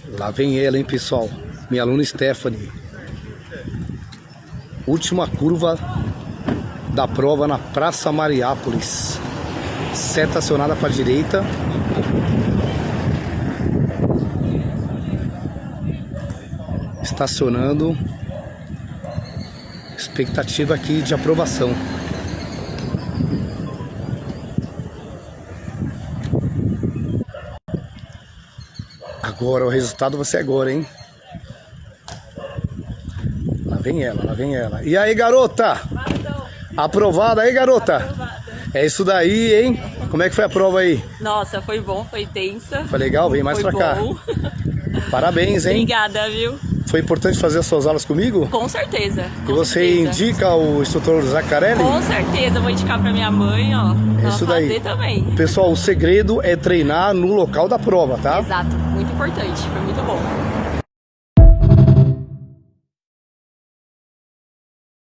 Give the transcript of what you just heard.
Lá vem ela, hein, pessoal? Minha aluna Stephanie. Última curva da prova na Praça Mariápolis. Seta acionada para a direita. Estacionando. Expectativa aqui de aprovação. Agora, o resultado vai ser agora, hein? Lá vem ela, lá vem ela. E aí, garota? Aprovada aí, garota? Aprovada. É isso daí, hein? Como é que foi a prova aí? Nossa, foi bom, foi tensa. Foi legal? Vem mais foi pra bom. cá. Parabéns, hein? Obrigada, viu? Foi importante fazer as suas aulas comigo? Com certeza. E Com você certeza. indica o instrutor Zacarelli? Com certeza, vou indicar pra minha mãe, ó. Pra Isso ela daí. fazer também. Pessoal, o segredo é treinar no local da prova, tá? Exato, muito importante, foi muito bom.